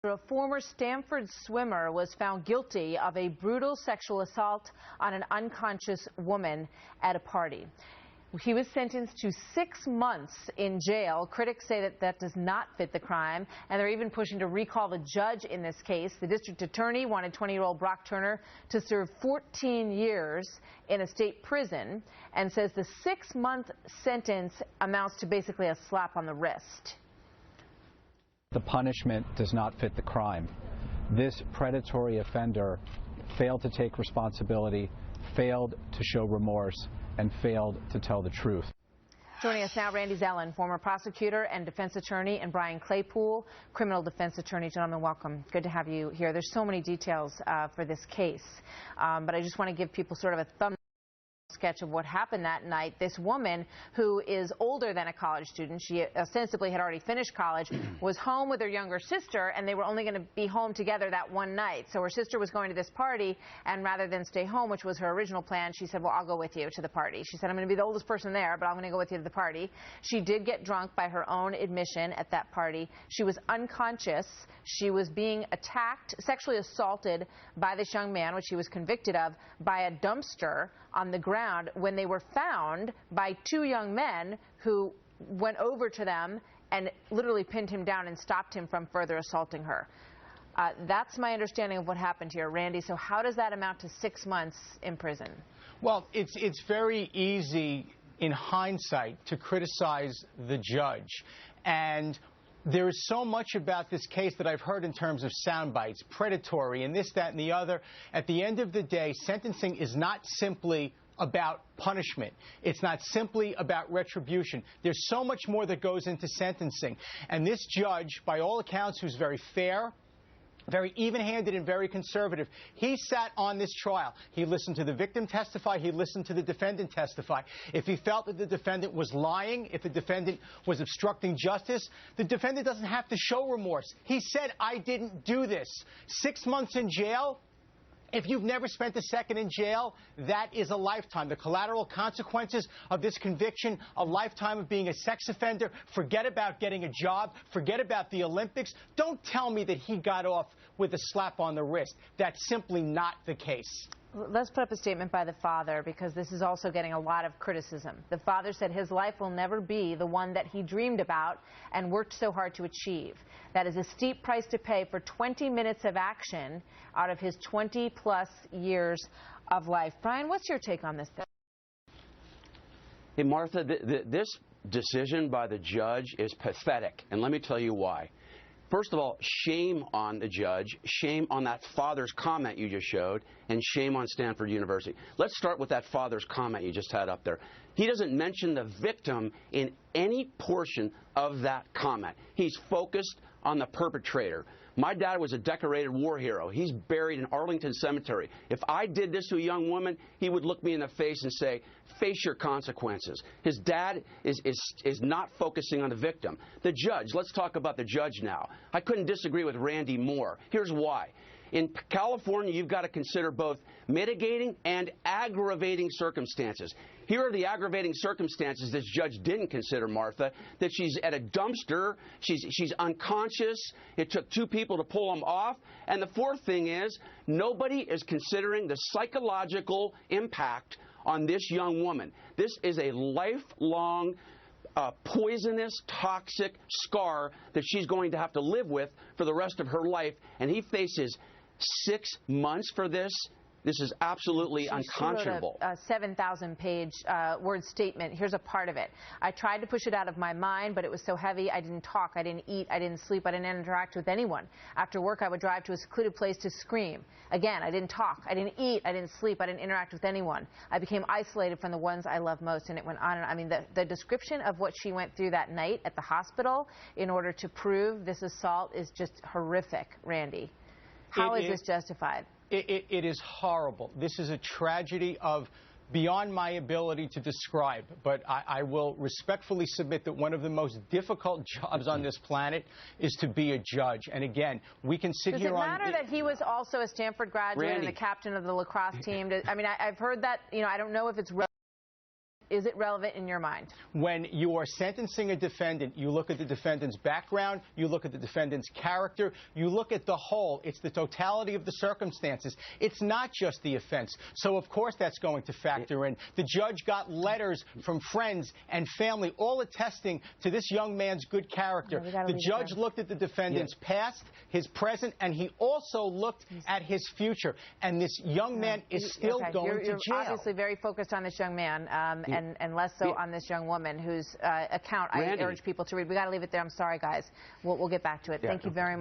A former Stanford swimmer was found guilty of a brutal sexual assault on an unconscious woman at a party. He was sentenced to 6 months in jail. Critics say that does not fit the crime, and they're even pushing to recall the judge in this case. The district attorney wanted 20-year-old Brock Turner to serve 14 years in a state prison and says the 6-month sentence amounts to basically a slap on the wrist. The punishment does not fit the crime. This predatory offender failed to take responsibility, failed to show remorse, and failed to tell the truth. Joining us now, Randy Zelin, former prosecutor and defense attorney, and Brian Claypool, criminal defense attorney. Gentlemen, welcome. Good to have you here. There's so many details for this case, but I just want to give people sort of a thumbnail sketch of what happened that night. This woman, who is older than a college student, she ostensibly had already finished college, was home with her younger sister, and they were only going to be home together that one night. So her sister was going to this party, and rather than stay home, which was her original plan, she said, well, I'll go with you to the party. She said, I'm going to be the oldest person there, but I'm going to go with you to the party. She did get drunk by her own admission at that party. She was unconscious. She was being attacked, sexually assaulted by this young man, which she was convicted of, by a dumpster on the ground when they were found by two young men who went over to them and literally pinned him down and stopped him from further assaulting her. That's my understanding of what happened here, Randy. So how does that amount to 6 months in prison? Well, it's very easy in hindsight to criticize the judge. And there is so much about this case that I've heard in terms of sound bites, predatory, and this, that, and the other. At the end of the day, sentencing is not simply about punishment. It's not simply about retribution. There's so much more that goes into sentencing. And this judge, by all accounts, who's very fair, very even-handed, and very conservative, he sat on this trial. He listened to the victim testify. He listened to the defendant testify. If he felt that the defendant was lying, if the defendant was obstructing justice, the defendant doesn't have to show remorse. He said, I didn't do this. 6 months in jail? If you've never spent a second in jail, that is a lifetime. The collateral consequences of this conviction, a lifetime of being a sex offender. Forget about getting a job. Forget about the Olympics. Don't tell me that he got off with a slap on the wrist. That's simply not the case. Let's put up a statement by the father, because this is also getting a lot of criticism. The father said his life will never be the one that he dreamed about and worked so hard to achieve. That is a steep price to pay for 20 minutes of action out of his 20-plus years of life. Brian, what's your take on this? Hey, Martha, this decision by the judge is pathetic, and let me tell you why. First of all, shame on the judge, shame on that father's comment you just showed, and shame on Stanford University. Let's start with that father's comment you just had up there. He doesn't mention the victim in any portion of that comment. He's focused on the perpetrator. My dad was a decorated war hero. He's buried in Arlington Cemetery. If I did this to a young woman, he would look me in the face and say, face your consequences. His dad is not focusing on the victim. The judge, let's talk about the judge now. I couldn't disagree with Randy more. Here's why. In California, you've got to consider both mitigating and aggravating circumstances. Here are the aggravating circumstances this judge didn't consider, Martha, that she's at a dumpster, she's unconscious, it took two people to pull him off, and the fourth thing is nobody is considering the psychological impact on this young woman. This is a lifelong poisonous, toxic scar that she's going to have to live with for the rest of her life, and he faces 6 months for this. This is absolutely unconscionable. She wrote a 7,000-page word statement. Here's a part of it. I tried to push it out of my mind, but it was so heavy. I didn't talk. I didn't eat. I didn't sleep. I didn't interact with anyone. After work, I would drive to a secluded place to scream. Again, I didn't talk. I didn't eat. I didn't sleep. I didn't interact with anyone. I became isolated from the ones I love most, and it went on. And I mean, the description of what she went through that night at the hospital in order to prove this assault is just horrific, Randy. How is this justified? It is horrible. This is a tragedy of beyond my ability to describe, but I will respectfully submit that one of the most difficult jobs on this planet is to be a judge. And again, we can sit here on... Does it matter that he was also a Stanford graduate and the captain of the lacrosse team? I mean, I've heard that, you know, I don't know if it's is it relevant in your mind? When you are sentencing a defendant, you look at the defendant's background, you look at the defendant's character, you look at the whole. It's the totality of the circumstances. It's not just the offense. So, of course, that's going to factor in. The judge got letters from friends and family all attesting to this young man's good character. The judge looked at the defendant's past, his present, and he also looked at his future. And this young man is still going to jail. You're obviously very focused on this young man and less so on this young woman whose account I urge people to read. We got to leave it there. I'm sorry, guys. We'll get back to it. Thank you very much.